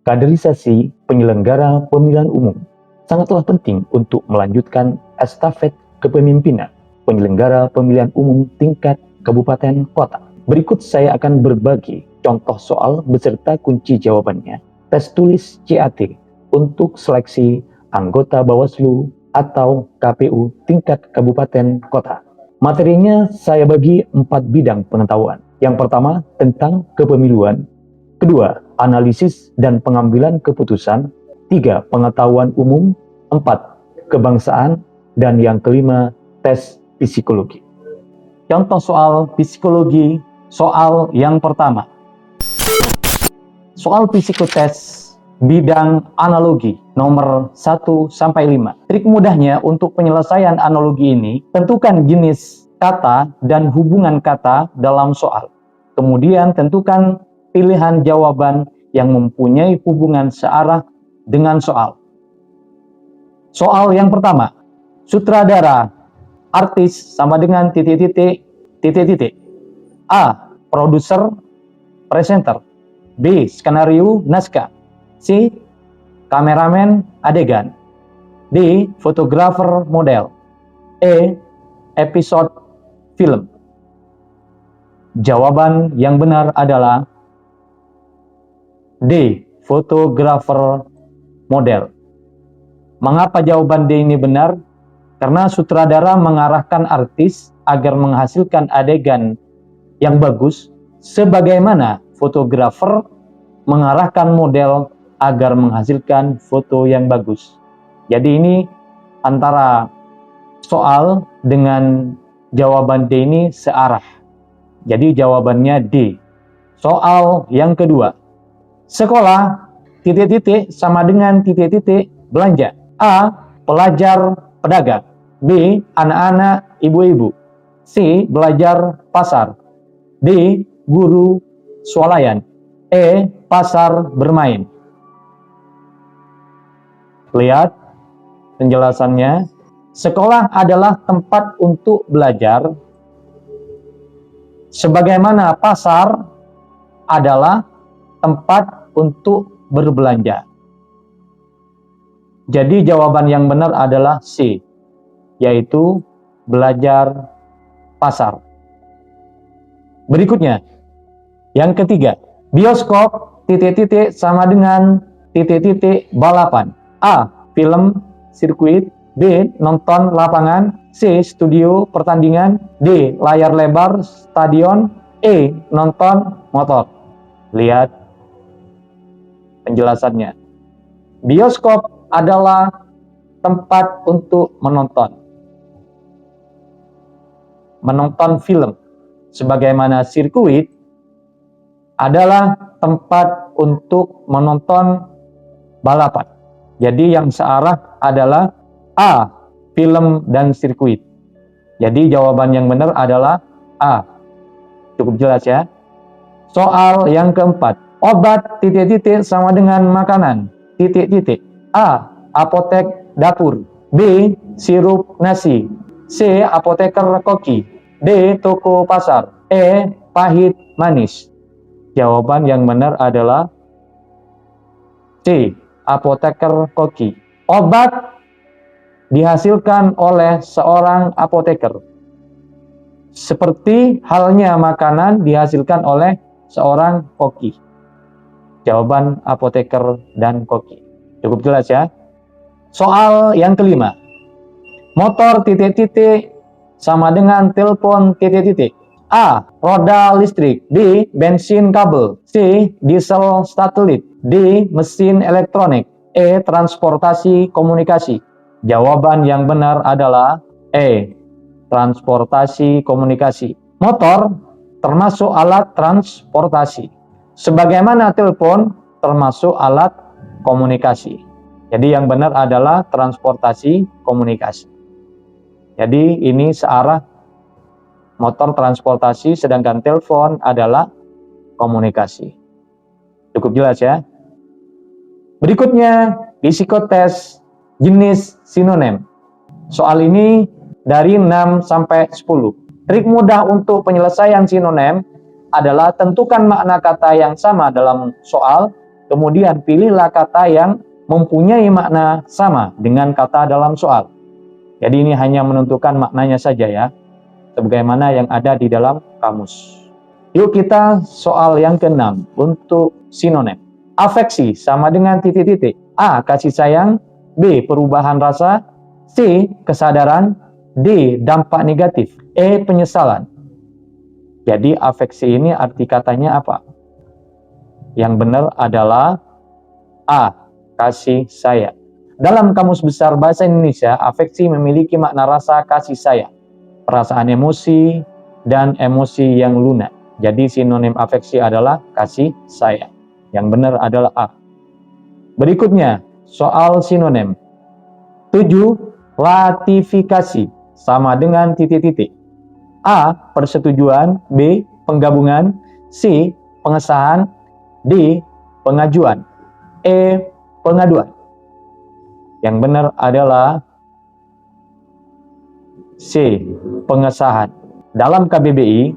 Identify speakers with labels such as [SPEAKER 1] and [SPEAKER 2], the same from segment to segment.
[SPEAKER 1] Kaderisasi penyelenggara pemilihan umum sangatlah penting untuk melanjutkan estafet kepemimpinan penyelenggara pemilihan umum tingkat kabupaten kota. Berikut saya akan berbagi contoh soal beserta kunci jawabannya. Tes tulis CAT untuk seleksi anggota Bawaslu atau KPU tingkat kabupaten kota. Materinya saya bagi 4 bidang pengetahuan. Yang pertama tentang kepemiluan, kedua analisis dan pengambilan keputusan, 3 pengetahuan umum, 4 kebangsaan, dan yang kelima tes psikologi. Contoh soal psikologi, soal yang pertama. Soal psikotes bidang analogi nomor 1 sampai 5. Trik mudahnya untuk penyelesaian analogi ini, tentukan jenis kata dan hubungan kata dalam soal. Kemudian tentukan pilihan jawaban yang mempunyai hubungan searah dengan soal. Soal yang pertama, sutradara, artis sama dengan titik-titik. A. Produser, presenter. B. Skenario, naskah. C. Kameramen, adegan. D. Fotografer, model. E. Episode film. Jawaban yang benar adalah D. Fotografer, model. Mengapa jawaban D ini benar? Karena sutradara mengarahkan artis agar menghasilkan adegan yang bagus, sebagaimana fotografer mengarahkan model agar menghasilkan foto yang bagus. Jadi ini antara soal dengan jawaban D ini searah. Jadi jawabannya D. Soal yang kedua. Sekolah titik-titik sama dengan titik-titik belanja. A. Pelajar pedagang. B. Anak-anak ibu-ibu. C. Belajar pasar. D. Guru swalayan. E. Pasar bermain. Lihat penjelasannya. Sekolah adalah tempat untuk belajar, sebagaimana pasar adalah tempat untuk berbelanja. Jadi jawaban yang benar adalah C, yaitu belajar pasar. Berikutnya, yang ketiga, bioskop titik-titik sama dengan titik-titik balapan. A. Film sirkuit. B. Nonton lapangan. C. Studio pertandingan. D. Layar lebar stadion. E. Nonton motor. Lihat penjelasannya. Bioskop adalah tempat untuk menonton film, sebagaimana sirkuit adalah tempat untuk menonton balapan. Jadi yang searah adalah A. Film dan sirkuit. Jadi jawaban yang benar adalah A. Cukup jelas ya. Soal yang keempat. Obat titik-titik sama dengan makanan titik-titik. A. Apotek dapur. B. Sirup nasi. C. Apoteker koki. D. Toko pasar. E. Pahit manis. Jawaban yang benar adalah C. Apoteker koki. Obat dihasilkan oleh seorang apoteker. Seperti halnya makanan dihasilkan oleh seorang koki. Jawaban apoteker dan koki. Cukup jelas ya. Soal yang kelima. Motor titik-titik sama dengan telepon titik-titik. A. Roda listrik. B. Bensin kabel. C. Diesel satelit. D. Mesin elektronik. E. Transportasi komunikasi. Jawaban yang benar adalah E. Transportasi komunikasi. Motor termasuk alat transportasi, sebagaimana telepon termasuk alat komunikasi. Jadi yang benar adalah transportasi komunikasi. Jadi ini searah, motor transportasi sedangkan telepon adalah komunikasi. Cukup jelas ya. Berikutnya psikotes jenis sinonim. Soal ini dari 6 sampai 10. Trik mudah untuk penyelesaian sinonim adalah tentukan makna kata yang sama dalam soal, Kemudian pilihlah kata yang mempunyai makna sama dengan kata dalam soal. Jadi ini hanya menentukan maknanya saja ya, sebagaimana yang ada di dalam kamus. Yuk kita soal yang ke-6 untuk sinonim. Afeksi sama dengan titik-titik. A. Kasih sayang. B. Perubahan rasa. C. Kesadaran. D. Dampak negatif. E. Penyesalan. Jadi afeksi ini arti katanya apa? Yang benar adalah A. Kasih sayang. Dalam Kamus Besar Bahasa Indonesia, afeksi memiliki makna rasa kasih sayang, perasaan emosi, dan emosi yang lunak. Jadi sinonim afeksi adalah kasih sayang. Yang benar adalah A. Berikutnya, soal sinonim. 7. Ratifikasi sama dengan titik-titik. A. Persetujuan. B. Penggabungan. C. Pengesahan. D. Pengajuan. E. Pengaduan. Yang benar adalah C. Pengesahan. Dalam KBBI,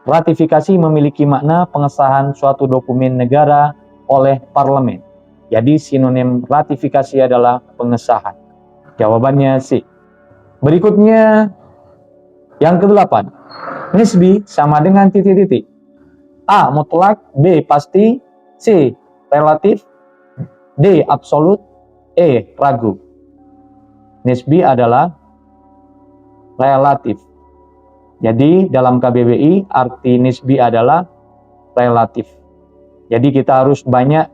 [SPEAKER 1] ratifikasi memiliki makna pengesahan suatu dokumen negara oleh parlemen. Jadi sinonim ratifikasi adalah pengesahan. Jawabannya C. Berikutnya yang ke-8. Nisbi sama dengan titik-titik. A. Mutlak. B. Pasti. C. Relatif. D. Absolut. E. Ragu. Nisbi adalah relatif. Jadi dalam KBBI arti nisbi adalah relatif. Jadi kita harus banyak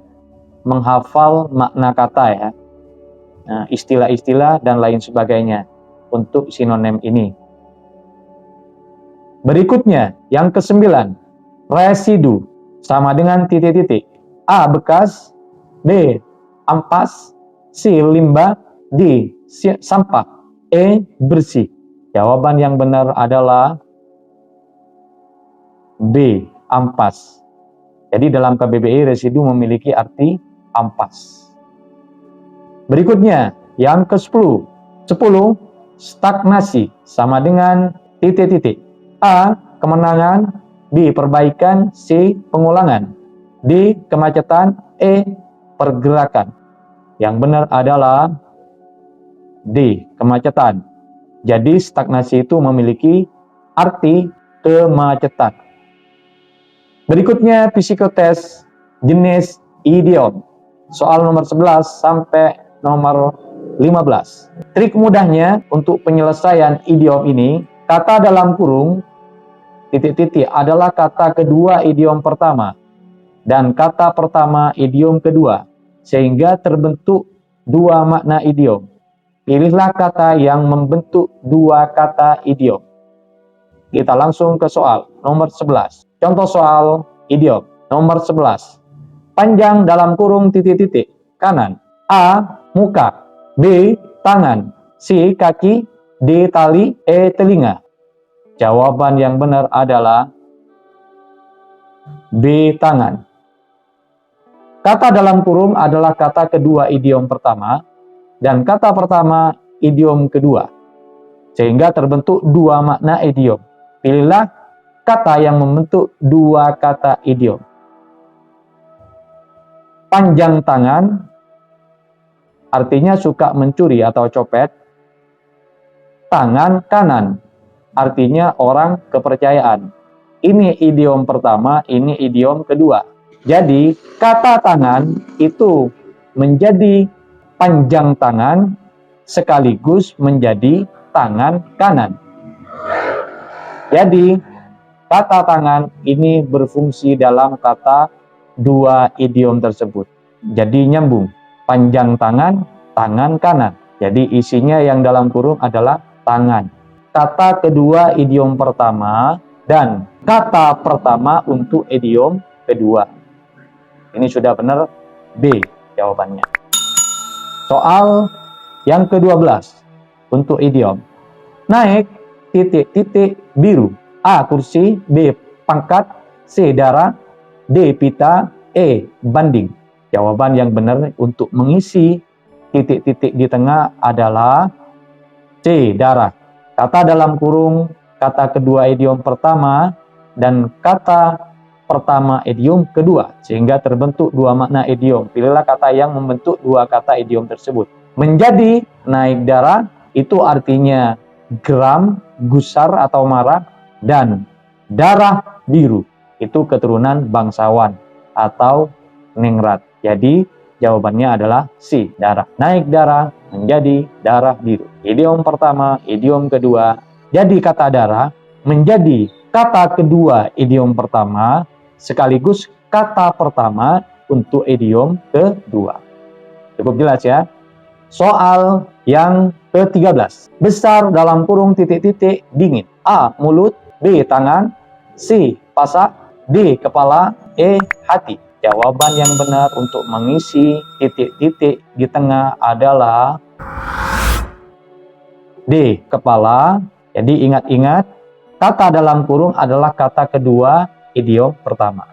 [SPEAKER 1] menghafal makna kata ya. Nah, istilah-istilah dan lain sebagainya untuk sinonim ini. Berikutnya yang ke-9. Residu sama dengan titik-titik. A. Bekas. B. Ampas. C. Limbah. D. Sampah. E. Bersih. Jawaban yang benar adalah B. Ampas. Jadi dalam KBBI residu memiliki arti ampas. Berikutnya yang ke-10. 10. Stagnasi sama dengan titik-titik. A. Kemenangan. B. Perbaikan. C. Pengulangan. D. Kemacetan. E. Pergerakan. Yang benar adalah D. Kemacetan. Jadi stagnasi itu memiliki arti kemacetan. Berikutnya psikotes jenis idiom. Soal nomor 11 sampai nomor 15. Trik mudahnya untuk penyelesaian idiom ini, kata dalam kurung titik-titik adalah kata kedua idiom pertama dan kata pertama idiom kedua, sehingga terbentuk dua makna idiom. Pilihlah kata yang membentuk dua kata idiom. Kita langsung ke soal nomor 11. Contoh soal idiom nomor 11. Panjang dalam kurung titik-titik. Kanan. A. Muka. B. Tangan. C. Kaki. D. Tali. E. Telinga. Jawaban yang benar adalah B. Tangan. Kata dalam kurung adalah kata kedua idiom pertama dan kata pertama idiom kedua, sehingga terbentuk dua makna idiom. Pilihlah kata yang membentuk dua kata idiom. Panjang tangan artinya suka mencuri atau copet. Tangan kanan artinya orang kepercayaan. Ini idiom pertama, ini idiom kedua. Jadi kata tangan itu menjadi panjang tangan sekaligus menjadi tangan kanan. Jadi kata tangan ini berfungsi dalam kata dua idiom tersebut. Jadi nyambung, panjang tangan, tangan kanan. Jadi isinya yang dalam kurung adalah tangan. Kata kedua idiom pertama dan kata pertama untuk idiom kedua. Ini sudah benar B jawabannya. Soal yang ke-12 untuk idiom. Naik titik-titik biru. A. Kursi. B. Pangkat. C. Darah. D. Pita. E. Banding. Jawaban yang benar untuk mengisi titik-titik di tengah adalah C. Darah. Kata dalam kurung kata kedua idiom pertama dan kata pertama idiom kedua, sehingga terbentuk dua makna idiom. Pilihlah kata yang membentuk dua kata idiom tersebut. Menjadi naik darah itu artinya geram, gusar atau marah, dan darah biru itu keturunan bangsawan atau ningrat. Jadi jawabannya adalah C, darah. Naik darah menjadi darah biru. Idiom pertama, idiom kedua. Jadi kata darah menjadi kata kedua idiom pertama sekaligus kata pertama untuk idiom kedua. Cukup jelas ya? Soal yang ke-13. Besar dalam kurung titik-titik dingin. A. Mulut. B. Tangan. C. Pasak. D. Kepala. E. Hati. Jawaban yang benar untuk mengisi titik-titik di tengah adalah D. Kepala. Jadi ingat-ingat, kata dalam kurung adalah kata kedua idiom pertama.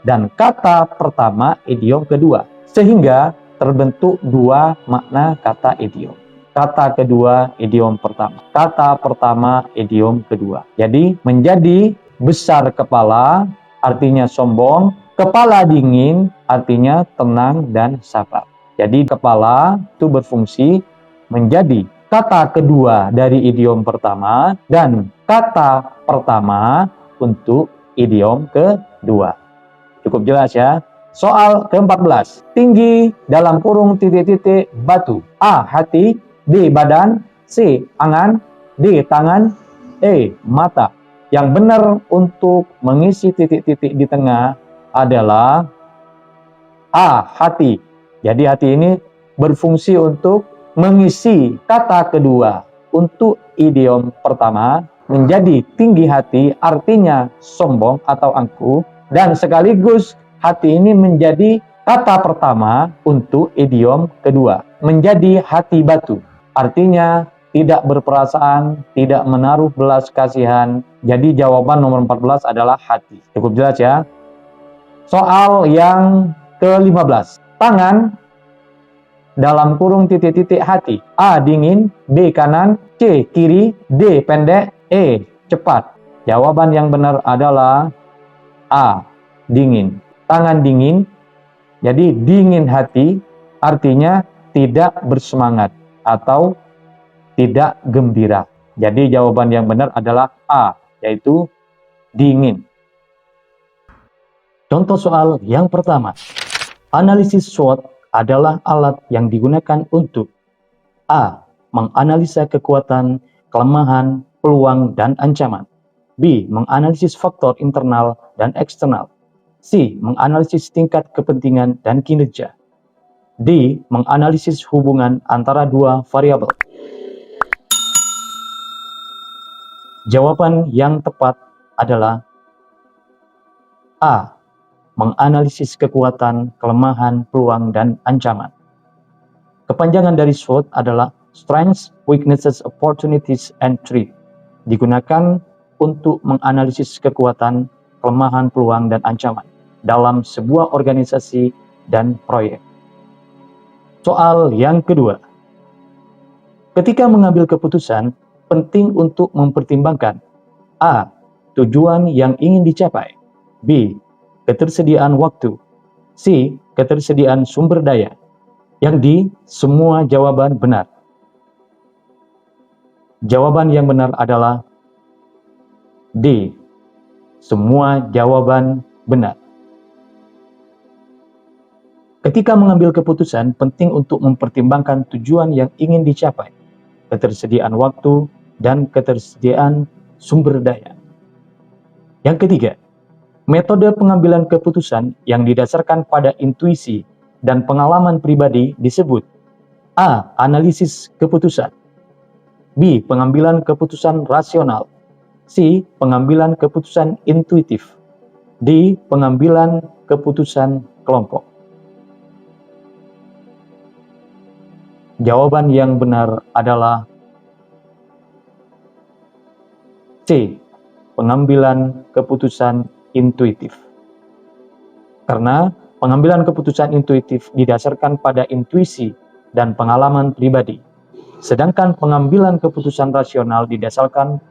[SPEAKER 1] Dan kata pertama idiom kedua. Sehingga terbentuk dua makna kata idiom. Kata kedua idiom pertama. Kata pertama idiom kedua. Jadi menjadi besar kepala artinya sombong. Kepala dingin artinya tenang dan sabar. Jadi kepala itu berfungsi menjadi kata kedua dari idiom pertama dan kata pertama untuk idiom kedua. Cukup jelas ya? Soal ke-14. Tinggi dalam kurung titik-titik batu. A. Hati. B. Badan. C. Angan. D. Tangan. E. Mata. Yang benar untuk mengisi titik-titik di tengah adalah A. Hati. Jadi hati ini berfungsi untuk mengisi kata kedua untuk idiom pertama menjadi tinggi hati artinya sombong atau angkuh, dan sekaligus hati ini menjadi kata pertama untuk idiom kedua menjadi hati batu artinya tidak berperasaan, tidak menaruh belas kasihan. Jadi jawaban nomor 14 adalah hati. Cukup jelas ya? Soal yang ke-15. Tangan dalam kurung titik-titik hati. A. Dingin. B. Kanan. C. Kiri. D. Pendek. E. Cepat. Jawaban yang benar adalah A. Dingin. Tangan dingin. Jadi dingin hati artinya tidak bersemangat atau tidak gembira. Jadi jawaban yang benar adalah A, yaitu dingin. Contoh soal yang pertama. Analisis SWOT adalah alat yang digunakan untuk A. Menganalisa kekuatan, kelemahan, peluang, dan ancaman. B. Menganalisis faktor internal dan eksternal. C. Menganalisis tingkat kepentingan dan kinerja. D. Menganalisis hubungan antara dua variabel. Jawaban yang tepat adalah A. Menganalisis kekuatan, kelemahan, peluang, dan ancaman. Kepanjangan dari SWOT adalah Strengths, Weaknesses, Opportunities, and Threat. Digunakan untuk menganalisis kekuatan, kelemahan, peluang, dan ancaman dalam sebuah organisasi dan proyek. Soal yang kedua. Ketika mengambil keputusan, penting untuk mempertimbangkan A. Tujuan yang ingin dicapai. B. Ketersediaan waktu. C. Ketersediaan sumber daya. Yang D. Semua jawaban benar. Jawaban yang benar adalah D. Semua jawaban benar. Ketika mengambil keputusan, penting untuk mempertimbangkan tujuan yang ingin dicapai, ketersediaan waktu, dan ketersediaan sumber daya. Yang ketiga, metode pengambilan keputusan yang didasarkan pada intuisi dan pengalaman pribadi disebut A. Analisis keputusan. B. Pengambilan keputusan rasional. C. Pengambilan keputusan intuitif. D. Pengambilan keputusan kelompok. Jawaban yang benar adalah C. Pengambilan keputusan intuitif. Karena pengambilan keputusan intuitif didasarkan pada intuisi dan pengalaman pribadi. Sedangkan pengambilan keputusan rasional didasarkan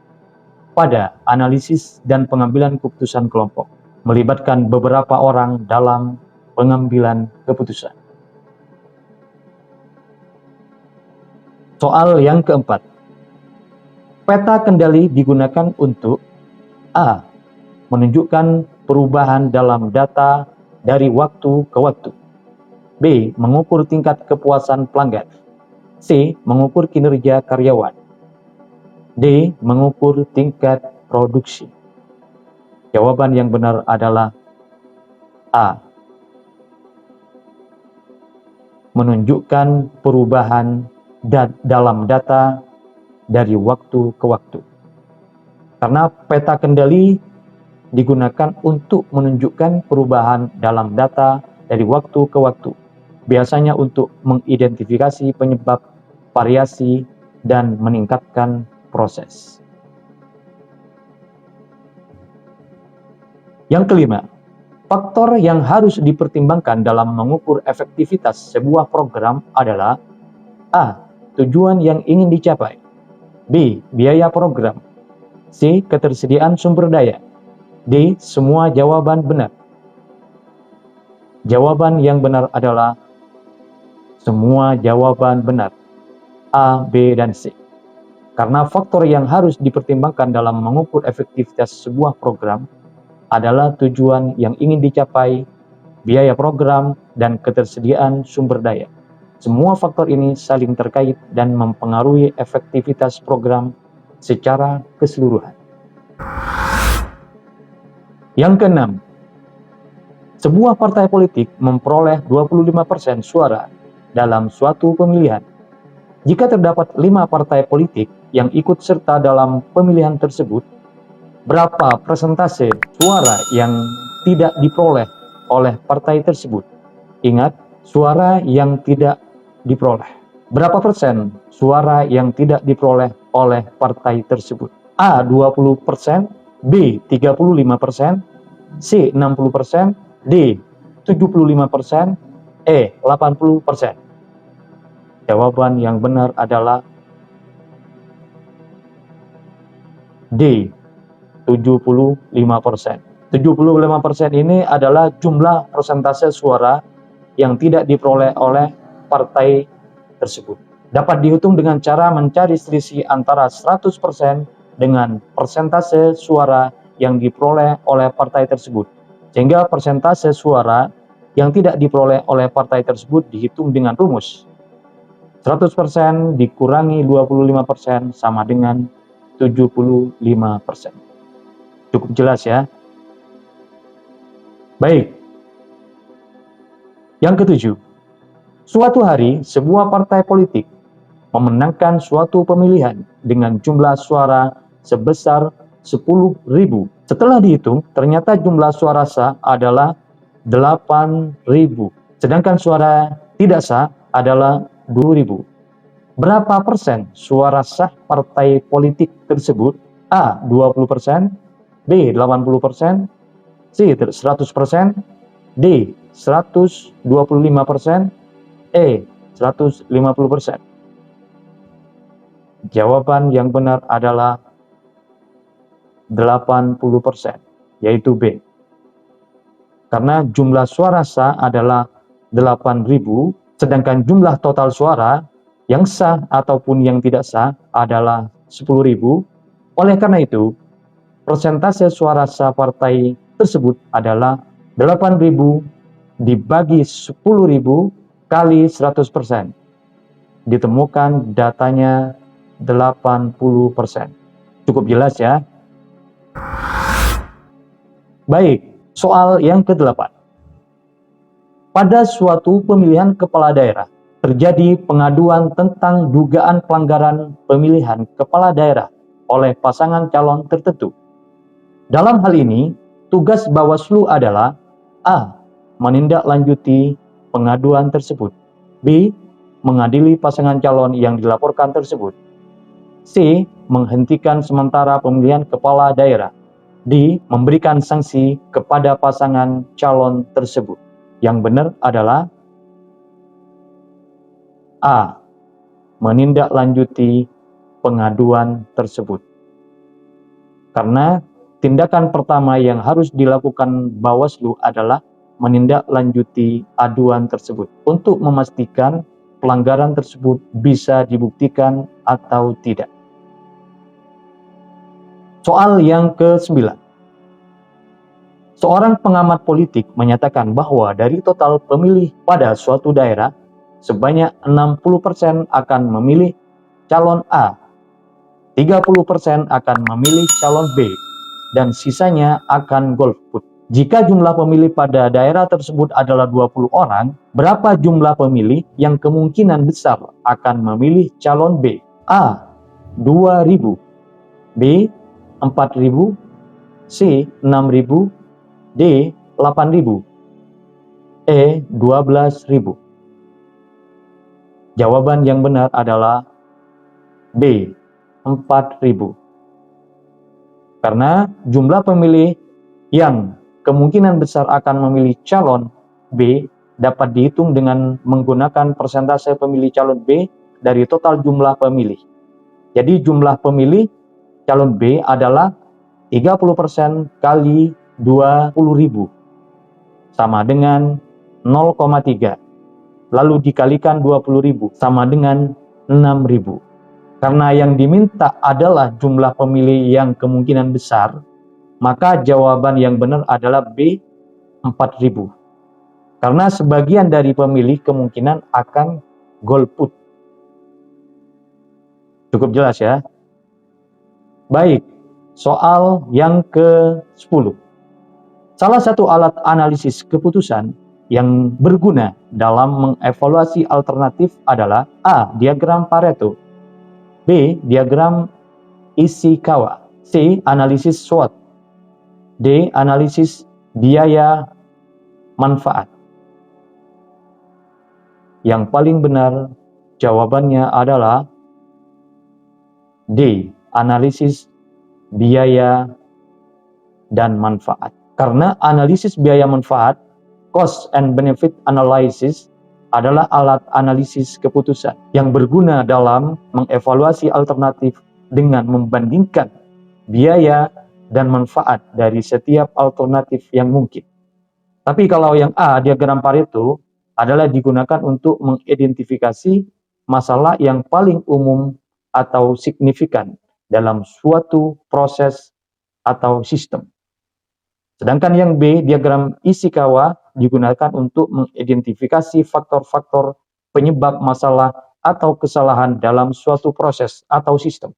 [SPEAKER 1] pada analisis dan pengambilan keputusan kelompok. melibatkan beberapa orang dalam pengambilan keputusan. Soal yang keempat. Peta kendali digunakan untuk A. Menunjukkan perubahan dalam data dari waktu ke waktu. B. Mengukur tingkat kepuasan pelanggan. C. Mengukur kinerja karyawan. D. Mengukur tingkat produksi. Jawaban yang benar adalah A. Menunjukkan perubahan dalam data dari waktu ke waktu. Karena peta kendali digunakan untuk menunjukkan perubahan dalam data dari waktu ke waktu. Biasanya untuk mengidentifikasi penyebab variasi dan meningkatkan proses. Yang kelima, faktor yang harus dipertimbangkan dalam mengukur efektivitas sebuah program adalah A. Tujuan yang ingin dicapai. B. Biaya program. C. Ketersediaan sumber daya. D. Semua jawaban benar. Jawaban yang benar adalah semua jawaban benar. A, B, dan C. Karena faktor yang harus dipertimbangkan dalam mengukur efektivitas sebuah program adalah tujuan yang ingin dicapai, biaya program, dan ketersediaan sumber daya. Semua faktor ini saling terkait dan mempengaruhi efektivitas program secara keseluruhan. Yang keenam, sebuah partai politik memperoleh 25% suara dalam suatu pemilihan. Jika terdapat 5 partai politik yang ikut serta dalam pemilihan tersebut, berapa persentase suara yang tidak diperoleh oleh partai tersebut? Ingat, suara yang tidak diperoleh. Berapa persen suara yang tidak diperoleh oleh partai tersebut? A. 20%, B. 35%, C. 60%, D. 75%, E. 80%. Jawaban yang benar adalah D. 75%. 75% ini adalah jumlah persentase suara yang tidak diperoleh oleh partai tersebut. Dapat dihitung dengan cara mencari selisih antara 100% dengan persentase suara yang diperoleh oleh partai tersebut. Sehingga persentase suara yang tidak diperoleh oleh partai tersebut dihitung dengan rumus. 100% dikurangi 25% sama dengan 75%. Cukup jelas ya? Baik. Yang ketujuh, suatu hari sebuah partai politik memenangkan suatu pemilihan dengan jumlah suara sebesar 10.000. Setelah dihitung, ternyata jumlah suara sah adalah 8.000. Sedangkan suara tidak sah adalah 2.000. Berapa persen suara sah partai politik tersebut? A. 20%, B. 80%, C. 100%, D. 125%, E. 150%. Jawaban yang benar adalah 80%, yaitu B. Karena jumlah suara sah adalah 8.000, sedangkan jumlah total suara yang sah ataupun yang tidak sah adalah 10.000. Oleh karena itu, persentase suara sah partai tersebut adalah 8.000 dibagi 10.000 kali 100%. Ditemukan datanya 80%. Cukup jelas ya? Baik, soal yang ke-8. Pada suatu pemilihan kepala daerah, terjadi pengaduan tentang dugaan pelanggaran pemilihan kepala daerah oleh pasangan calon tertentu. Dalam hal ini, tugas Bawaslu adalah A. Menindaklanjuti pengaduan tersebut. B. Mengadili pasangan calon yang dilaporkan tersebut. C. Menghentikan sementara pemilihan kepala daerah. D. Memberikan sanksi kepada pasangan calon tersebut. Yang benar adalah A. Menindaklanjuti pengaduan tersebut. Karena tindakan pertama yang harus dilakukan Bawaslu adalah menindaklanjuti aduan tersebut untuk memastikan pelanggaran tersebut bisa dibuktikan atau tidak. Soal yang ke-9. Seorang pengamat politik menyatakan bahwa dari total pemilih pada suatu daerah, sebanyak 60% akan memilih calon A, 30% akan memilih calon B, dan sisanya akan golput. Jika jumlah pemilih pada daerah tersebut adalah 20 orang, berapa jumlah pemilih yang kemungkinan besar akan memilih calon B? A. 2.000, B. 4.000, C. 6.000, D. 8.000, E. 12.000. Jawaban yang benar adalah B. 4.000. Karena jumlah pemilih yang kemungkinan besar akan memilih calon B dapat dihitung dengan menggunakan persentase pemilih calon B dari total jumlah pemilih. Jadi jumlah pemilih calon B adalah 30% kali 20.000 sama dengan 0,3. Lalu dikalikan 20.000 sama dengan 6.000. Karena yang diminta adalah jumlah pemilih yang kemungkinan besar, maka jawaban yang benar adalah B, 4.000. Karena sebagian dari pemilih kemungkinan akan golput. Cukup jelas ya? Baik, soal yang ke-10. Salah satu alat analisis keputusan yang berguna dalam mengevaluasi alternatif adalah A. Diagram Pareto, B. Diagram Ishikawa, C. Analisis SWOT, D. Analisis biaya manfaat. Yang paling benar jawabannya adalah D. Analisis biaya dan manfaat. Karena analisis biaya manfaat, cost and benefit analysis, adalah alat analisis keputusan yang berguna dalam mengevaluasi alternatif dengan membandingkan biaya dan manfaat dari setiap alternatif yang mungkin. Tapi kalau yang A, diagram Pareto, adalah digunakan untuk mengidentifikasi masalah yang paling umum atau signifikan dalam suatu proses atau sistem. Sedangkan yang B, diagram Ishikawa, digunakan untuk mengidentifikasi faktor-faktor penyebab masalah atau kesalahan dalam suatu proses atau sistem.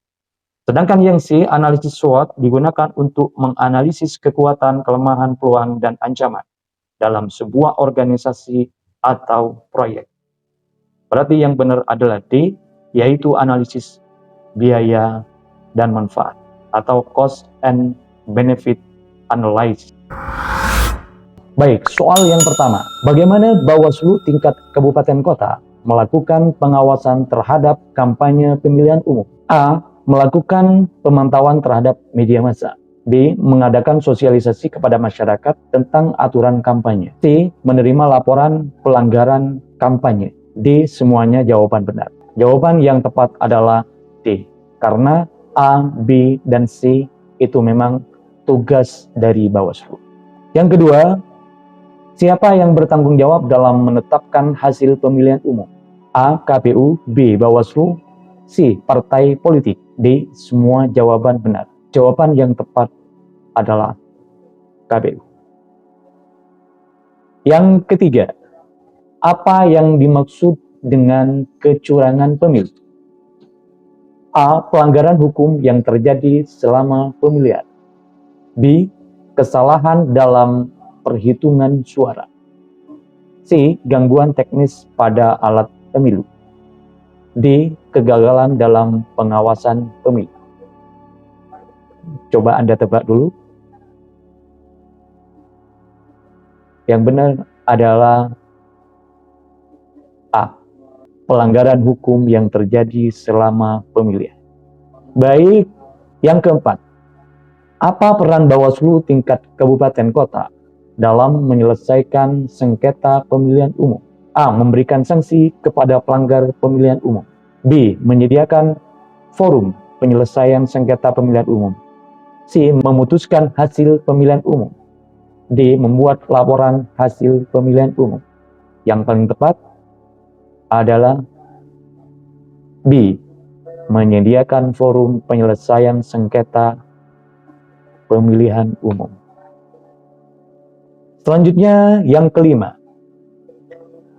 [SPEAKER 1] Sedangkan yang C, analisis SWOT, digunakan untuk menganalisis kekuatan, kelemahan, peluang, dan ancaman dalam sebuah organisasi atau proyek. Berarti yang benar adalah D, yaitu analisis biaya dan manfaat atau cost and benefit analysis. Baik, soal yang pertama. Bagaimana Bawaslu tingkat kabupaten kota melakukan pengawasan terhadap kampanye pemilihan umum? A. Melakukan pemantauan terhadap media massa. B. Mengadakan sosialisasi kepada masyarakat tentang aturan kampanye. C. Menerima laporan pelanggaran kampanye. D. Semuanya jawaban benar. Jawaban yang tepat adalah D. Karena A, B, dan C itu memang tugas dari Bawaslu. Yang kedua, siapa yang bertanggung jawab dalam menetapkan hasil pemilihan umum? A. KPU, B. Bawaslu, C. Partai politik, D. Semua jawaban benar. Jawaban yang tepat adalah KPU. Yang ketiga, apa yang dimaksud dengan kecurangan pemilu? A. Pelanggaran hukum yang terjadi selama pemilihan. B. Kesalahan dalam perhitungan suara. C. Gangguan teknis pada alat pemilu. D. Kegagalan dalam pengawasan pemilu. Coba Anda tebak dulu. Yang benar adalah A. Pelanggaran hukum yang terjadi selama pemilihan. Baik, yang keempat. Apa peran Bawaslu tingkat kabupaten kota dalam menyelesaikan sengketa pemilihan umum? A. Memberikan sanksi kepada pelanggar pemilihan umum. B. Menyediakan forum penyelesaian sengketa pemilihan umum. C. Memutuskan hasil pemilihan umum. D. Membuat laporan hasil pemilihan umum. Yang paling tepat adalah B. Menyediakan forum penyelesaian sengketa pemilihan umum. Selanjutnya, yang kelima.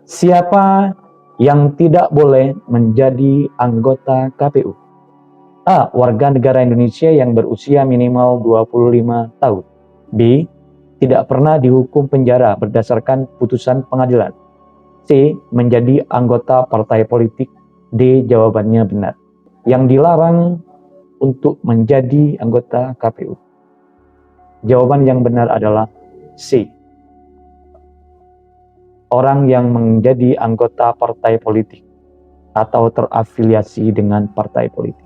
[SPEAKER 1] Siapa yang tidak boleh menjadi anggota KPU? A. Warga negara Indonesia yang berusia minimal 25 tahun. B. Tidak pernah dihukum penjara berdasarkan putusan pengadilan. C. Menjadi anggota partai politik. D. Jawabannya benar. Yang dilarang untuk menjadi anggota KPU. Jawaban yang benar adalah C. Orang yang menjadi anggota partai politik atau terafiliasi dengan partai politik.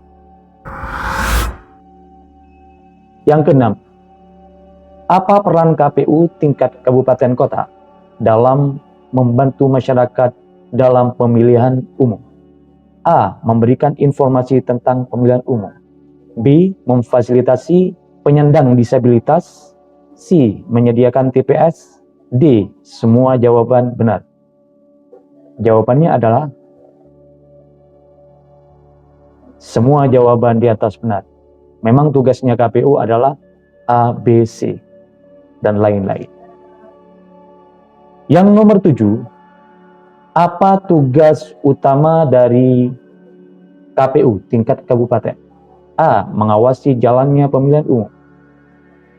[SPEAKER 1] Yang keenam, apa peran KPU tingkat kabupaten kota dalam membantu masyarakat dalam pemilihan umum? A. Memberikan informasi tentang pemilihan umum. B. Memfasilitasi penyandang disabilitas. C. Menyediakan TPS. D. Semua jawaban benar. Jawabannya adalah semua jawaban di atas benar. Memang tugasnya KPU adalah A, B, C, dan lain-lain. Yang nomor 7, apa tugas utama dari KPU tingkat kabupaten? A. Mengawasi jalannya pemilihan umum.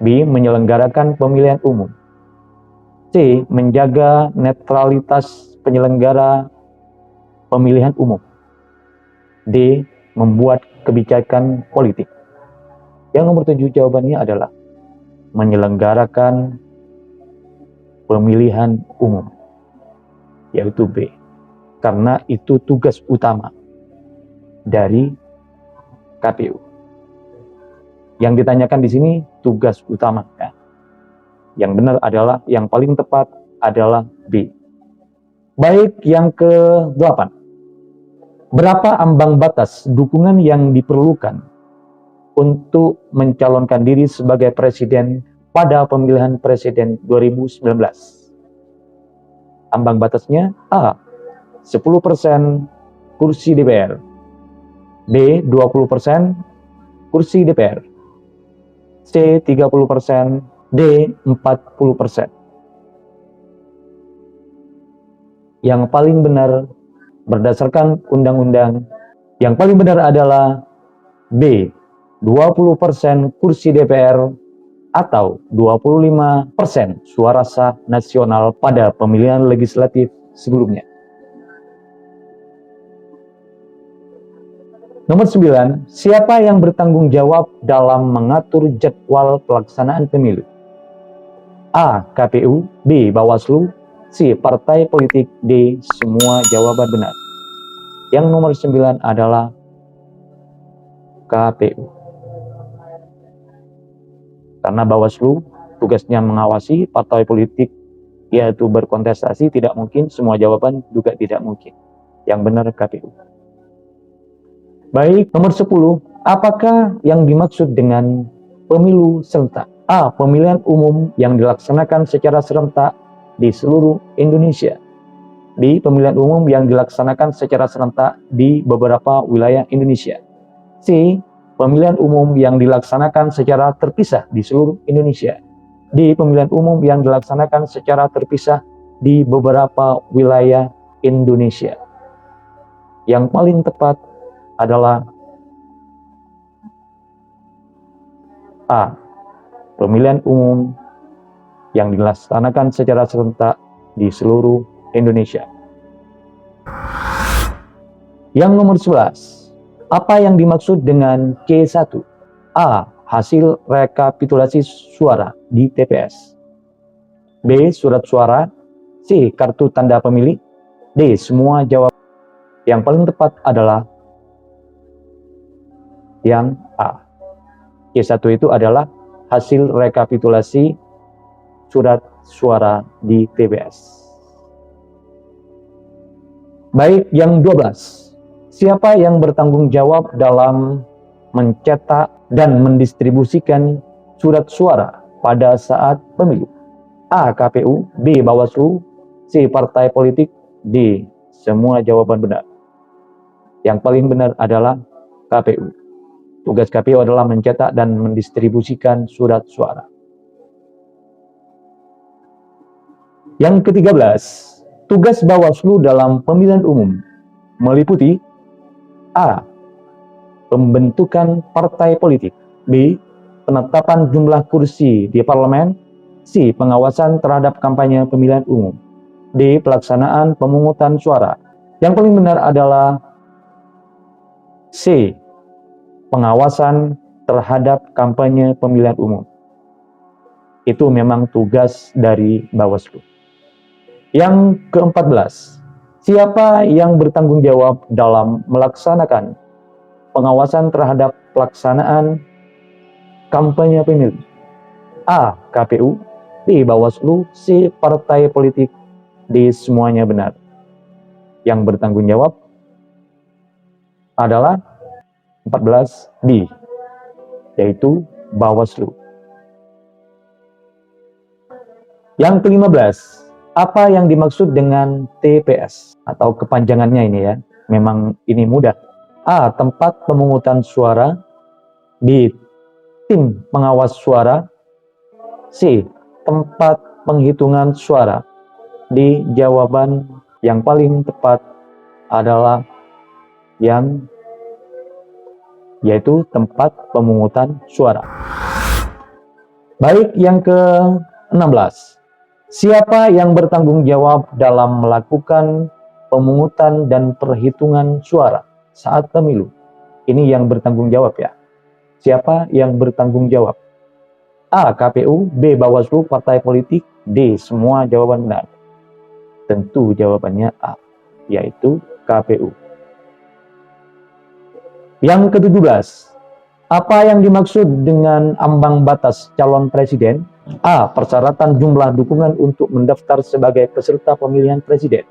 [SPEAKER 1] B. Menyelenggarakan pemilihan umum. C. Menjaga netralitas penyelenggara pemilihan umum. D. Membuat kebijakan politik. Yang nomor 7 jawabannya adalah menyelenggarakan pemilihan umum, yaitu B. Karena itu tugas utama dari KPU. Yang ditanyakan di sini tugas utama. Ya. Yang benar adalah, yang paling tepat adalah B. Baik, yang ke-8. Berapa ambang batas dukungan yang diperlukan untuk mencalonkan diri sebagai presiden pada pemilihan presiden 2019? Ambang batasnya A. 10% kursi DPR. B. 20% kursi DPR. C. 30%. D. 40%. Yang paling benar berdasarkan undang-undang, yang paling benar adalah B. 20% kursi DPR atau 25% suara sah nasional pada pemilihan legislatif sebelumnya. Nomor 9, siapa yang bertanggung jawab dalam mengatur jadwal pelaksanaan pemilu? A. KPU. B. Bawaslu. C. Partai politik. D. Semua jawaban benar. Yang nomor 9 adalah KPU. Karena Bawaslu tugasnya mengawasi partai politik, yaitu berkontestasi, tidak mungkin, semua jawaban juga tidak mungkin. Yang benar KPU. Baik, nomor 10, apakah yang dimaksud dengan pemilu serentak? A. Pemilihan umum yang dilaksanakan secara serentak di seluruh Indonesia. B. Pemilihan umum yang dilaksanakan secara serentak di beberapa wilayah Indonesia. C. Pemilihan umum yang dilaksanakan secara terpisah di seluruh Indonesia. D. Pemilihan umum yang dilaksanakan secara terpisah di beberapa wilayah Indonesia. Yang paling tepat adalah A. Pemilihan umum yang dilaksanakan secara serentak di seluruh Indonesia. Yang nomor 11. Apa yang dimaksud dengan C1? A. Hasil rekapitulasi suara di TPS. B. Surat suara. C. Kartu tanda pemilih. D. Semua jawab. Yang paling tepat adalah yang A. C1 itu adalah hasil rekapitulasi surat suara di TPS. Baik, yang 12. Siapa yang bertanggung jawab dalam mencetak dan mendistribusikan surat suara pada saat pemilu? A. KPU, B. Bawaslu, C. Partai politik, D. Semua jawaban benar. Yang paling benar adalah KPU. Tugas KPU adalah mencetak dan mendistribusikan surat suara. Yang ke-13, tugas Bawaslu dalam pemilihan umum meliputi A. Pembentukan partai politik, B. Penetapan jumlah kursi di parlemen, C. Pengawasan terhadap kampanye pemilihan umum, D. Pelaksanaan pemungutan suara. Yang paling benar adalah C. Pengawasan terhadap kampanye pemilihan umum. Itu memang tugas dari Bawaslu. Yang ke-14, siapa yang bertanggung jawab dalam melaksanakan pengawasan terhadap pelaksanaan kampanye pemilu? A. KPU, B. Bawaslu, C. Partai politik, D. Semuanya benar. Yang bertanggung jawab adalah 14 B, yaitu Bawaslu. Yang ke-15, apa yang dimaksud dengan TPS atau kepanjangannya ini ya? Memang ini mudah. A. Tempat pemungutan suara, B. Tim pengawas suara, C. Tempat penghitungan suara, D. Jawaban yang paling tepat adalah yaitu tempat pemungutan suara. Baik, yang ke-16. Siapa yang bertanggung jawab dalam melakukan pemungutan dan perhitungan suara saat pemilu? Ini yang bertanggung jawab ya. Siapa yang bertanggung jawab? A. KPU, B. Bawaslu, partai politik, D. Semua jawaban benar. Tentu jawabannya A, yaitu KPU. Yang ke-17, apa yang dimaksud dengan ambang batas calon presiden? A. Persyaratan jumlah dukungan untuk mendaftar sebagai peserta pemilihan presiden,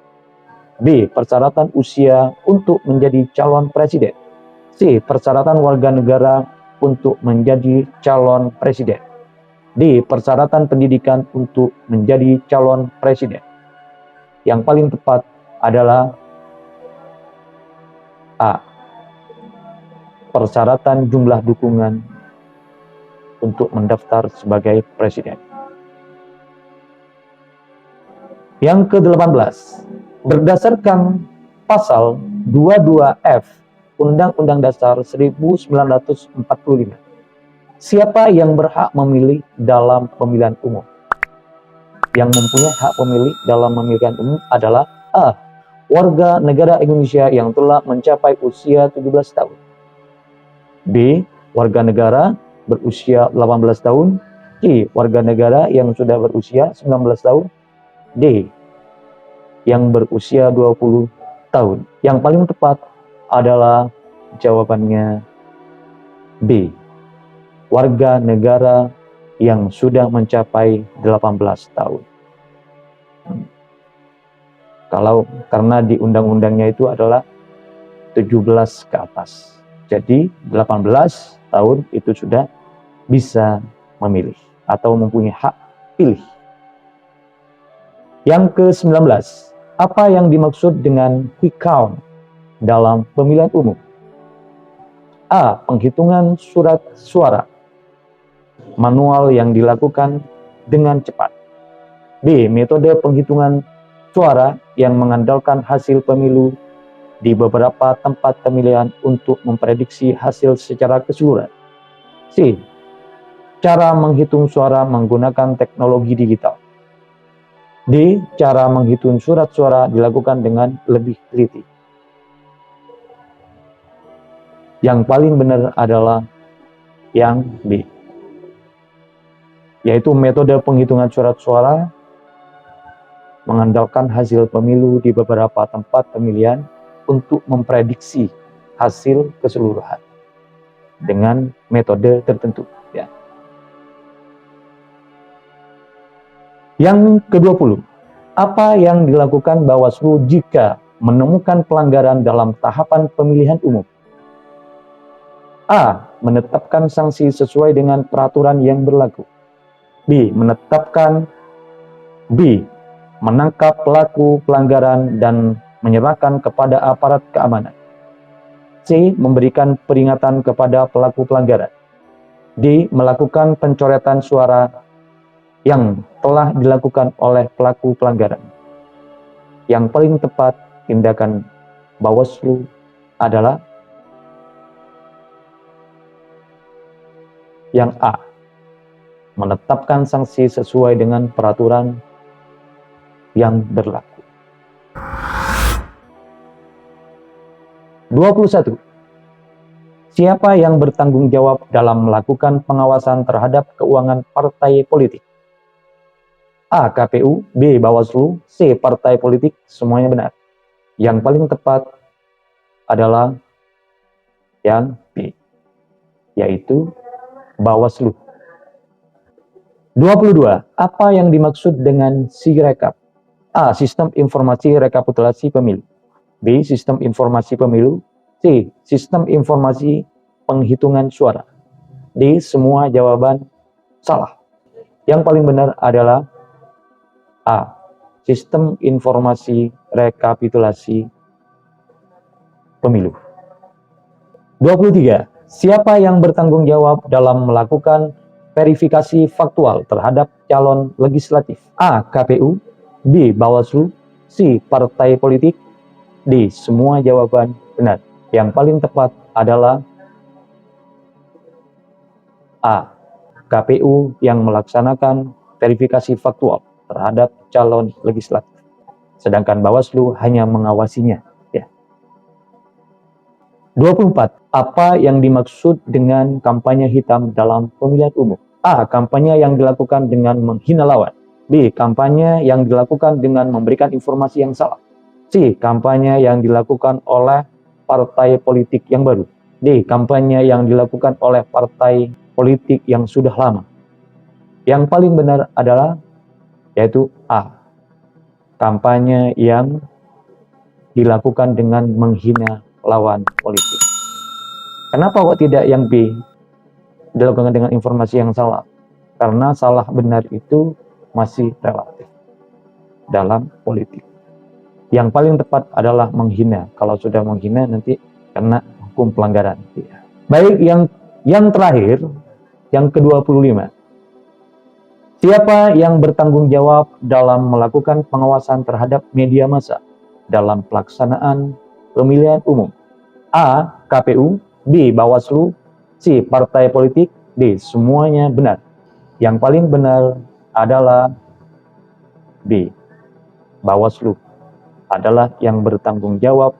[SPEAKER 1] B. Persyaratan usia untuk menjadi calon presiden, C. Persyaratan warga negara untuk menjadi calon presiden, D. Persyaratan pendidikan untuk menjadi calon presiden. Yang paling tepat adalah A. Persyaratan jumlah dukungan untuk mendaftar sebagai presiden. Yang ke-18, berdasarkan pasal 22F Undang-Undang Dasar 1945, siapa yang berhak memilih dalam pemilihan umum? Yang mempunyai hak memilih dalam pemilihan umum adalah A. Warga negara Indonesia yang telah mencapai usia 17 tahun, B. Warga negara berusia 18 tahun, C. Warga negara yang sudah berusia 19 tahun, D. Yang berusia 20 tahun. Yang paling tepat adalah jawabannya B. Warga negara yang sudah mencapai 18 tahun. Karena di undang-undangnya itu adalah 17 ke atas. Jadi 18 tahun itu sudah bisa memilih atau mempunyai hak pilih. Yang ke-19, apa yang dimaksud dengan quick count dalam pemilihan umum? A. Penghitungan surat suara manual yang dilakukan dengan cepat, B. Metode penghitungan suara yang mengandalkan hasil pemilu di beberapa tempat pemilihan untuk memprediksi hasil secara keseluruhan, C. Cara menghitung suara menggunakan teknologi digital, D. Cara menghitung surat suara dilakukan dengan lebih teliti. Yang paling benar adalah yang B, yaitu metode penghitungan surat suara mengandalkan hasil pemilu di beberapa tempat pemilihan untuk memprediksi hasil keseluruhan dengan metode tertentu. Ya. Yang ke-20, apa yang dilakukan Bawaslu jika menemukan pelanggaran dalam tahapan pemilihan umum? A. Menetapkan sanksi sesuai dengan peraturan yang berlaku. B. Menangkap pelaku pelanggaran dan menyerahkan kepada aparat keamanan. C. Memberikan peringatan kepada pelaku pelanggaran. D. Melakukan pencoretan suara yang telah dilakukan oleh pelaku pelanggaran. Yang paling tepat tindakan Bawaslu adalah yang A. Menetapkan sanksi sesuai dengan peraturan yang berlaku. 21. Siapa yang bertanggung jawab dalam melakukan pengawasan terhadap keuangan partai politik? A. KPU, B. Bawaslu, C. Partai politik. Semuanya benar. Yang paling tepat adalah yang B, yaitu Bawaslu. 22. Apa yang dimaksud dengan Sirekap? A. Sistem informasi rekapitulasi pemilu. B. Sistem informasi pemilu. C. Sistem informasi penghitungan suara. D. Semua jawaban salah. Yang paling benar adalah A. Sistem informasi rekapitulasi pemilu. 23. Siapa yang bertanggung jawab dalam melakukan verifikasi faktual terhadap calon legislatif? A. KPU, B. Bawaslu, C. Partai politik, D. Semua jawaban benar. Yang paling tepat adalah A. KPU yang melaksanakan verifikasi faktual terhadap calon legislatif, sedangkan Bawaslu hanya mengawasinya. 24. Apa yang dimaksud dengan kampanye hitam dalam pemilihan umum? A. Kampanye yang dilakukan dengan menghina lawan. B. Kampanye yang dilakukan dengan memberikan informasi yang salah. C. Kampanye yang dilakukan oleh partai politik yang baru. D. Kampanye yang dilakukan oleh partai politik yang sudah lama. Yang paling benar adalah yaitu A. Kampanye yang dilakukan dengan menghina lawan politik. Kenapa kok tidak yang B, dilakukan dengan informasi yang salah? Karena salah benar itu masih relatif dalam politik. Yang paling tepat adalah menghina. Kalau sudah menghina nanti kena hukum pelanggaran. Baik, yang terakhir, yang ke-25. Siapa yang bertanggung jawab dalam melakukan pengawasan terhadap media massa dalam pelaksanaan pemilihan umum? A. KPU, B. Bawaslu, C. Partai politik, D. Semuanya benar. Yang paling benar adalah B. Bawaslu adalah yang bertanggung jawab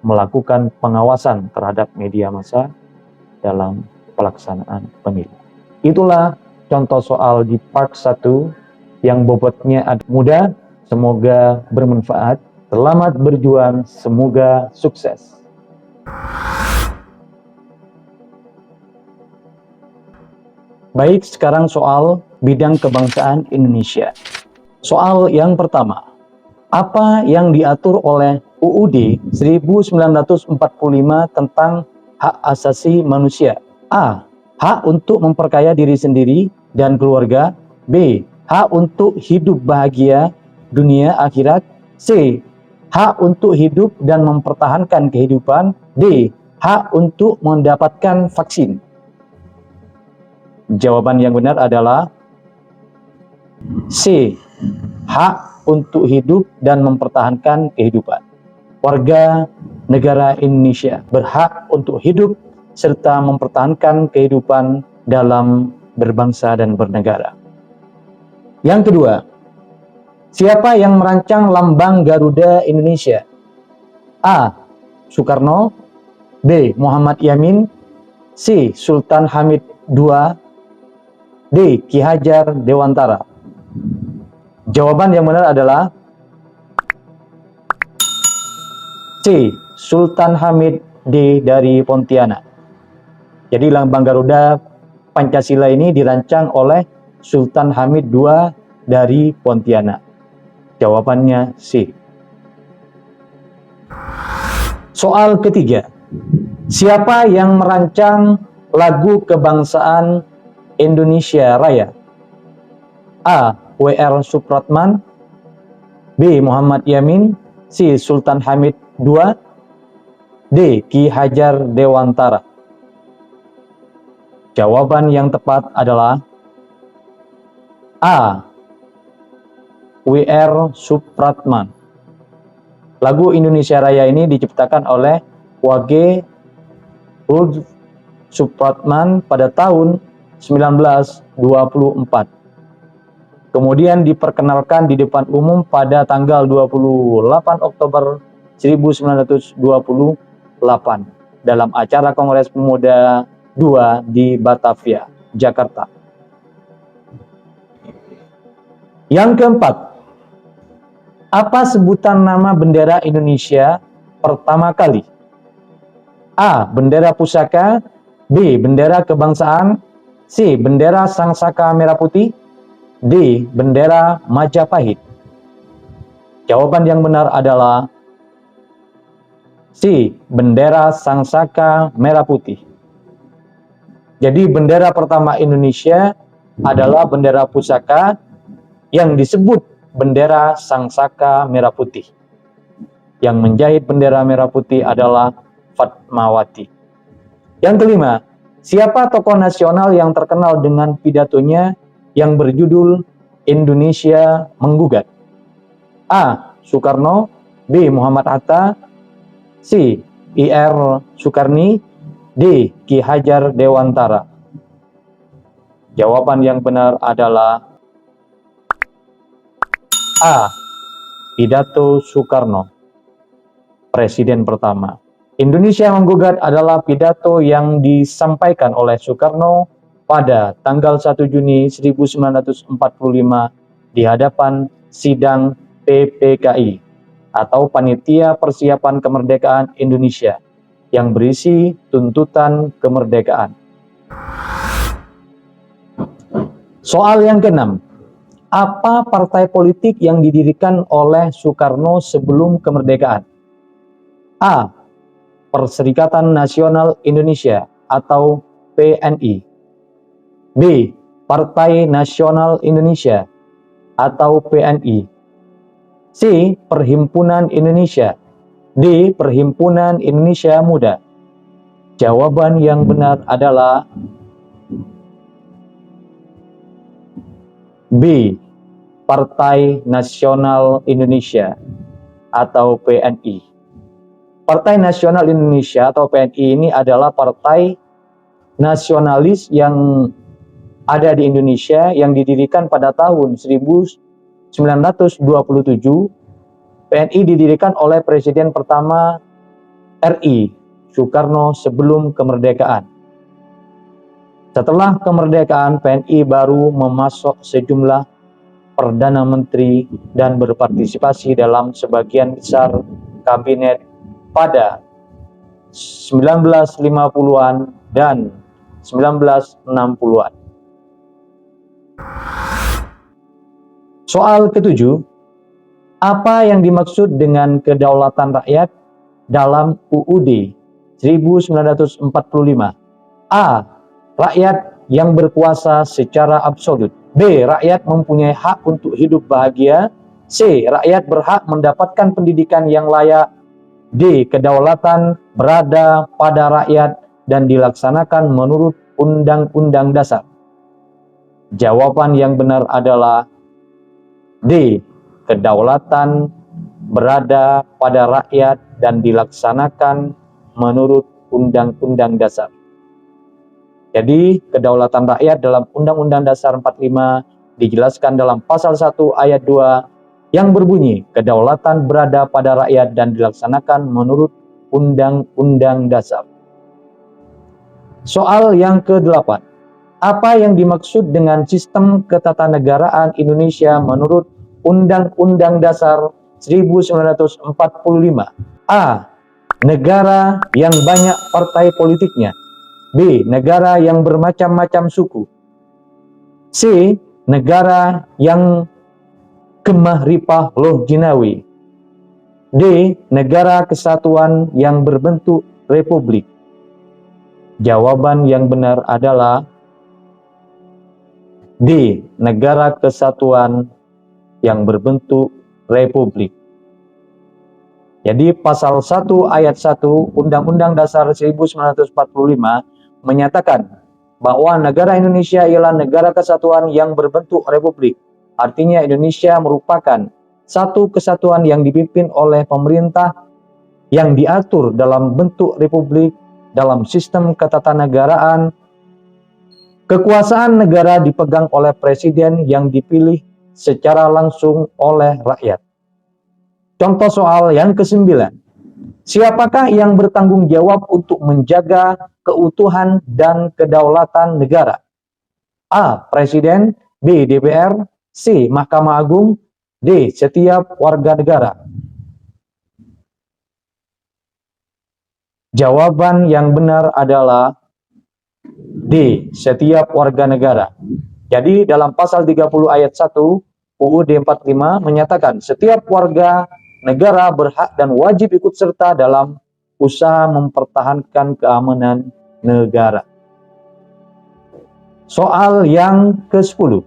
[SPEAKER 1] melakukan pengawasan terhadap media massa dalam pelaksanaan pemilu. Itulah contoh soal di part 1 yang bobotnya mudah, semoga bermanfaat. Selamat berjuang, semoga sukses. Baik, sekarang soal bidang kebangsaan Indonesia. Soal yang pertama, apa yang diatur oleh UUD 1945 tentang hak asasi manusia? A. Hak untuk memperkaya diri sendiri dan keluarga. B. Hak untuk hidup bahagia dunia akhirat. C. Hak untuk hidup dan mempertahankan kehidupan. D. Hak untuk mendapatkan vaksin. Jawaban yang benar adalah C. Hak untuk hidup dan mempertahankan kehidupan. Warga negara Indonesia berhak untuk hidup serta mempertahankan kehidupan dalam berbangsa dan bernegara. Yang kedua, siapa yang merancang lambang Garuda Indonesia? A. Soekarno, B. Muhammad Yamin, C. Sultan Hamid II, D. Ki Hajar Dewantara. Jawaban yang benar adalah C. Sultan Hamid D dari Pontianak. Jadi lambang Garuda Pancasila ini dirancang oleh Sultan Hamid II dari Pontianak. Jawabannya C. Soal ketiga. Siapa yang merancang lagu kebangsaan Indonesia Raya? A. W.R. Supratman, B. Muhammad Yamin, C. Sultan Hamid II, D. Ki Hajar Dewantara. Jawaban yang tepat adalah A. W.R. Supratman. Lagu Indonesia Raya ini diciptakan oleh W.G. Rudolf Supratman pada tahun 1924. Kemudian diperkenalkan di depan umum pada tanggal 28 Oktober 1928 dalam acara Kongres Pemuda II di Batavia, Jakarta. Yang keempat, apa sebutan nama bendera Indonesia pertama kali? A. Bendera pusaka, B. Bendera kebangsaan, C. Bendera sangsaka merah putih, D. Bendera Majapahit. Jawaban yang benar adalah C. Bendera sangsaka merah putih. Jadi bendera pertama Indonesia adalah bendera pusaka yang disebut bendera sangsaka merah putih. Yang menjahit bendera merah putih adalah Fatmawati. Yang kelima, siapa tokoh nasional yang terkenal dengan pidatonya yang berjudul Indonesia Menggugat? A. Soekarno, B. Muhammad Hatta, C. I.R. Soekarni, D. Ki Hajar Dewantara. Jawaban yang benar adalah A. Pidato Soekarno, Presiden pertama. Indonesia Menggugat adalah pidato yang disampaikan oleh Soekarno pada tanggal 1 Juni 1945 di hadapan sidang PPKI atau Panitia Persiapan Kemerdekaan Indonesia yang berisi tuntutan kemerdekaan. Soal yang keenam, apa partai politik yang didirikan oleh Soekarno sebelum kemerdekaan? A. Perserikatan Nasional Indonesia atau PNI, B. Partai Nasional Indonesia atau PNI, C. Perhimpunan Indonesia, D. Perhimpunan Indonesia Muda. Jawaban yang benar adalah B. Partai Nasional Indonesia atau PNI. Partai Nasional Indonesia atau PNI ini adalah partai nasionalis yang ada di Indonesia yang didirikan pada tahun 1927. PNI didirikan oleh Presiden pertama RI, Soekarno sebelum kemerdekaan. Setelah kemerdekaan, PNI baru memasok sejumlah Perdana Menteri dan berpartisipasi dalam sebagian besar kabinet pada 1950-an dan 1960-an. Soal ketujuh, apa yang dimaksud dengan kedaulatan rakyat dalam UUD 1945? A. Rakyat yang berkuasa secara absolut. B. Rakyat mempunyai hak untuk hidup bahagia. C. Rakyat berhak mendapatkan pendidikan yang layak. D. Kedaulatan berada pada rakyat dan dilaksanakan menurut Undang-Undang Dasar. Jawaban yang benar adalah D. Kedaulatan berada pada rakyat dan dilaksanakan menurut Undang-Undang Dasar. Jadi, kedaulatan rakyat dalam Undang-Undang Dasar 45 dijelaskan dalam pasal 1 ayat 2 yang berbunyi, kedaulatan berada pada rakyat dan dilaksanakan menurut Undang-Undang Dasar. Soal yang ke-8, apa yang dimaksud dengan sistem ketatanegaraan Indonesia menurut Undang-Undang Dasar 1945? A. Negara yang banyak partai politiknya. B. Negara yang bermacam-macam suku. C. Negara yang Kemah Ripah Loh Jinawi. D. Negara kesatuan yang berbentuk republik. Jawaban yang benar adalah D. Negara kesatuan yang berbentuk republik. Jadi pasal 1 ayat 1 Undang-Undang Dasar 1945 menyatakan bahwa negara Indonesia ialah negara kesatuan yang berbentuk republik. Artinya Indonesia merupakan satu kesatuan yang dipimpin oleh pemerintah yang diatur dalam bentuk republik dalam sistem ketatanegaraan. Kekuasaan negara dipegang oleh presiden yang dipilih secara langsung oleh rakyat. Contoh soal yang ke-9. Siapakah yang bertanggung jawab untuk menjaga keutuhan dan kedaulatan negara? A. Presiden, B. DPR, C. Mahkamah Agung, D. Setiap warga negara. Jawaban yang benar adalah D. Setiap warga negara. Jadi dalam pasal 30 ayat 1 UUD 45 menyatakan setiap warga negara berhak dan wajib ikut serta dalam usaha mempertahankan keamanan negara. Soal yang ke-10.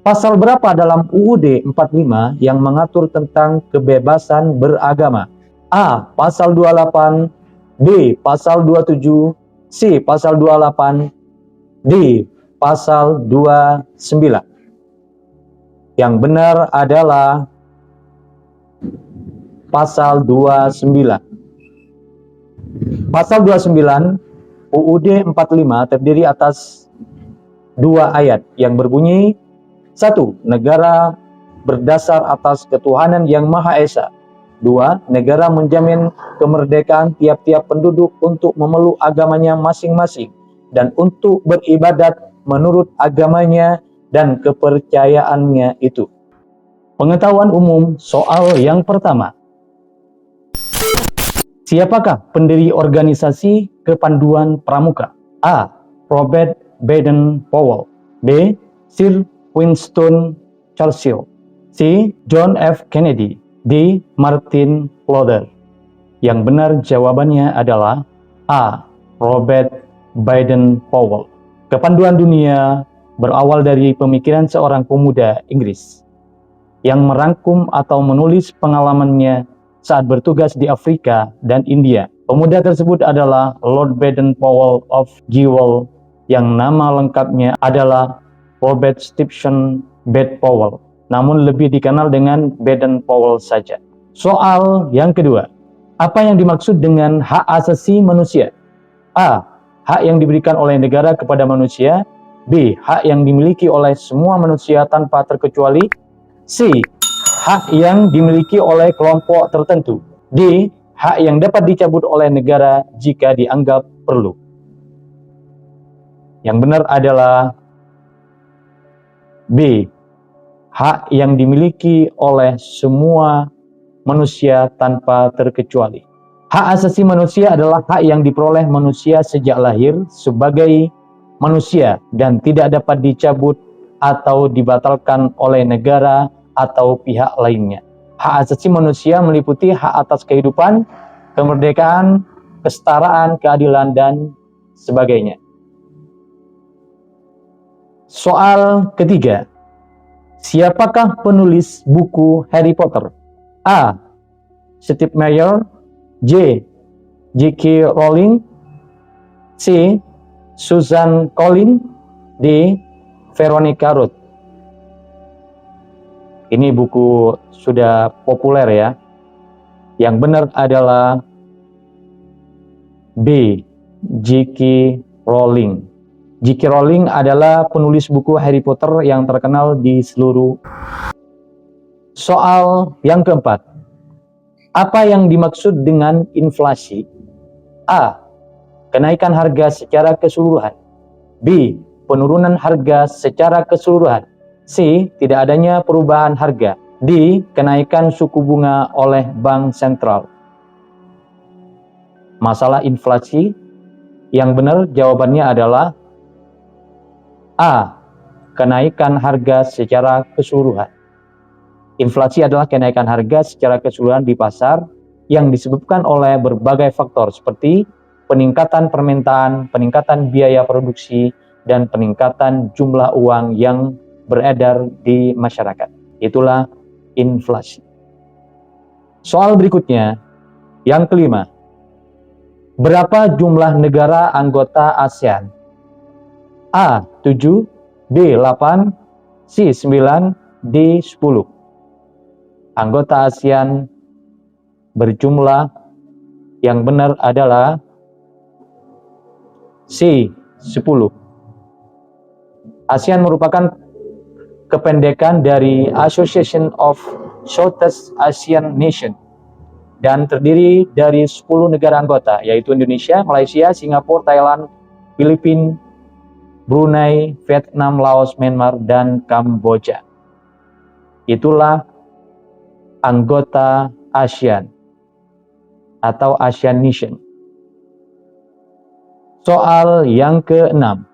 [SPEAKER 1] Pasal berapa dalam UUD 45 yang mengatur tentang kebebasan beragama? A. Pasal 28, B. Pasal 27, C. Pasal 28, D. Pasal 29. Yang benar adalah Pasal 29. Pasal 29 UUD 45 terdiri atas 2 ayat yang berbunyi 1. Negara berdasar atas ketuhanan yang Maha Esa. 2. Negara menjamin kemerdekaan tiap-tiap penduduk untuk memeluk agamanya masing-masing dan untuk beribadat menurut agamanya dan kepercayaannya itu. Pengetahuan umum soal yang pertama. Siapakah pendiri organisasi kepanduan pramuka? A. Robert Baden-Powell, B. Sir Winston Churchill, C. John F. Kennedy, D. Martin Luther. Yang benar jawabannya adalah A. Robert Baden-Powell. Kepanduan dunia berawal dari pemikiran seorang pemuda Inggris yang merangkum atau menulis pengalamannya saat bertugas di Afrika dan India. Pemuda tersebut adalah Lord Baden-Powell of Jewell, yang nama lengkapnya adalah Robert Stephen Baden-Powell, namun lebih dikenal dengan Baden-Powell saja. Soal yang kedua. Apa yang dimaksud dengan hak asasi manusia? A. Hak yang diberikan oleh negara kepada manusia. B. Hak yang dimiliki oleh semua manusia tanpa terkecuali. C. Hak yang dimiliki oleh kelompok tertentu. D. Hak yang dapat dicabut oleh negara jika dianggap perlu. Yang benar adalah B. Hak yang dimiliki oleh semua manusia tanpa terkecuali. Hak asasi manusia adalah hak yang diperoleh manusia sejak lahir sebagai manusia dan tidak dapat dicabut atau dibatalkan oleh negara atau pihak lainnya. Hak asasi manusia meliputi hak atas kehidupan, kemerdekaan, kesetaraan, keadilan, dan sebagainya. Soal ketiga. Siapakah penulis buku Harry Potter? A. Steve Meyer, J. J.K. Rowling, C. Susan Collins, D. Veronica Roth. Ini buku sudah populer ya. Yang benar adalah B. J.K. Rowling. J.K. Rowling adalah penulis buku Harry Potter yang terkenal di seluruh. Soal yang keempat. Apa yang dimaksud dengan inflasi? A. Kenaikan harga secara keseluruhan. B. Penurunan harga secara keseluruhan. C. Tidak adanya perubahan harga. D. Kenaikan suku bunga oleh bank sentral. Masalah inflasi, yang benar jawabannya adalah A. Kenaikan harga secara keseluruhan. Inflasi adalah kenaikan harga secara keseluruhan di pasar yang disebabkan oleh berbagai faktor seperti peningkatan permintaan, peningkatan biaya produksi, dan peningkatan jumlah uang yang beredar di masyarakat. Itulah inflasi. Soal berikutnya, yang kelima. Berapa jumlah negara anggota ASEAN? A. 7, B. 8, C. 9, D. 10. Anggota ASEAN berjumlah yang benar adalah C. 10. ASEAN merupakan kependekan dari Association of Southeast Asian Nations dan terdiri dari 10 negara anggota, yaitu Indonesia, Malaysia, Singapura, Thailand, Filipina, Brunei, Vietnam, Laos, Myanmar, dan Kamboja. Itulah anggota ASEAN atau ASEAN Nation. Soal yang keenam.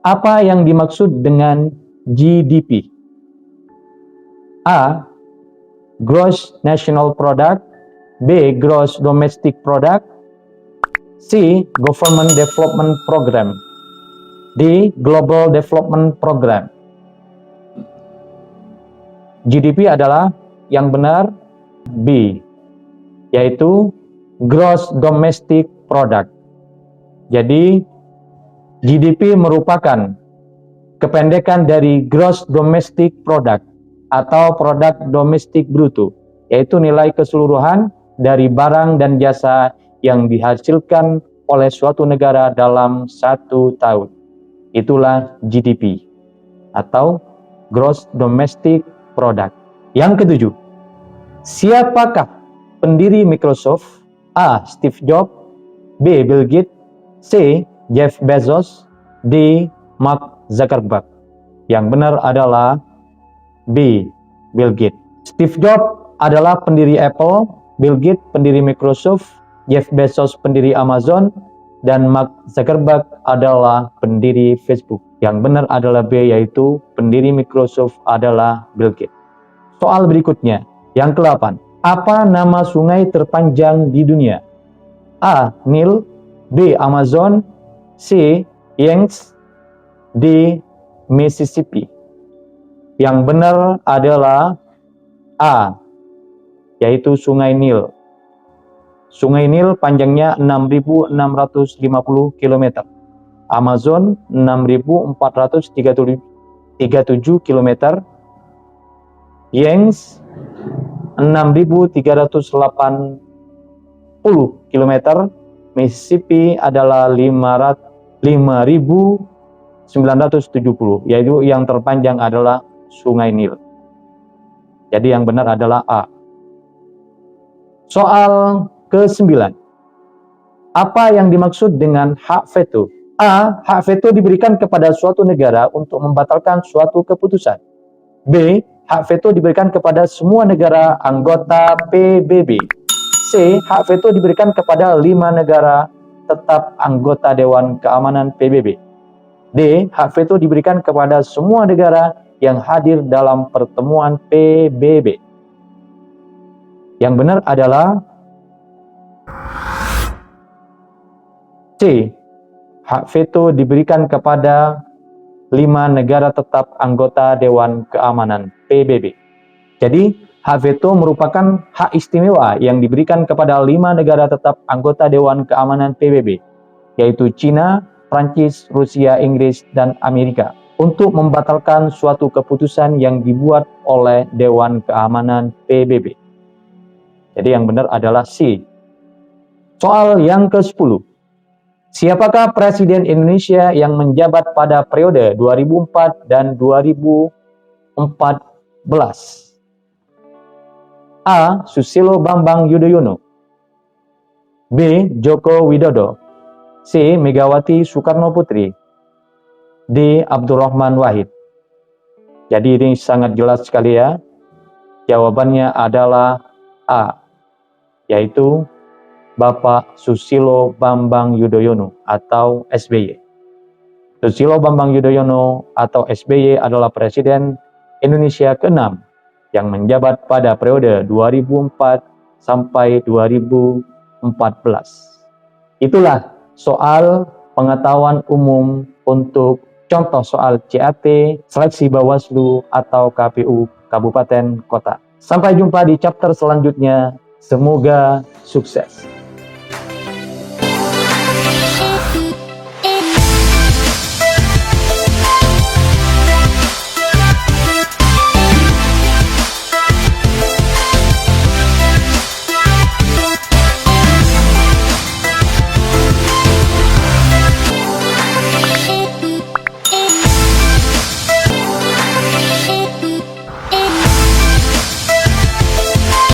[SPEAKER 1] Apa yang dimaksud dengan GDP? A. Gross National Product, B. Gross Domestic Product, C. Government Development Program, D. Global Development Program. GDP adalah yang benar B, yaitu Gross Domestic Product. Jadi GDP merupakan kependekan dari Gross Domestic Product atau produk domestik bruto, yaitu nilai keseluruhan dari barang dan jasa yang dihasilkan oleh suatu negara dalam satu tahun. Itulah GDP atau Gross Domestic Product. Yang ketujuh, siapakah pendiri Microsoft? A. Steve Jobs, B. Bill Gates, C. Jeff Bezos, D. Mark Zuckerberg. Yang benar adalah B. Bill Gates. Steve Jobs adalah pendiri Apple, Bill Gates pendiri Microsoft, Jeff Bezos pendiri Amazon, dan Mark Zuckerberg adalah pendiri Facebook. Yang benar adalah B, yaitu pendiri Microsoft adalah Bill Gates. Soal berikutnya, yang ke-8. Apa nama sungai terpanjang di dunia? A. Nil, B. Amazon, C. Yangtze, D. Mississippi. Yang benar adalah A, yaitu Sungai Nil. Sungai Nil panjangnya 6.650 km. Amazon 6.437 km. Yangtze 6.380 km. Mississippi adalah 5.970, yaitu yang terpanjang adalah Sungai Nil. Jadi yang benar adalah A. Soal ke-9. Apa yang dimaksud dengan hak veto? A. Hak veto diberikan kepada suatu negara untuk membatalkan suatu keputusan. B. Hak veto diberikan kepada semua negara anggota PBB. C. Hak veto diberikan kepada 5 negara tetap anggota Dewan Keamanan PBB. D. Hak veto diberikan kepada semua negara yang hadir dalam pertemuan PBB. Yang benar adalah C. Hak veto diberikan kepada 5 negara tetap anggota Dewan Keamanan PBB. Jadi, hak veto merupakan hak istimewa yang diberikan kepada 5 negara tetap anggota Dewan Keamanan PBB, yaitu China, Prancis, Rusia, Inggris, dan Amerika, untuk membatalkan suatu keputusan yang dibuat oleh Dewan Keamanan PBB. Jadi yang benar adalah C. Soal yang ke-10. Siapakah Presiden Indonesia yang menjabat pada periode 2004 dan 2014? A. Susilo Bambang Yudhoyono, B. Joko Widodo, C. Megawati Soekarno Putri, D. Abdurrahman Wahid. Jadi ini sangat jelas sekali ya. Jawabannya adalah A, yaitu Bapak Susilo Bambang Yudhoyono atau SBY. Susilo Bambang Yudhoyono atau SBY adalah Presiden Indonesia ke-6 yang menjabat pada periode 2004 sampai 2014. Itulah soal pengetahuan umum untuk contoh soal CAT, seleksi Bawaslu, atau KPU Kabupaten Kota. Sampai jumpa di chapter selanjutnya. Semoga sukses.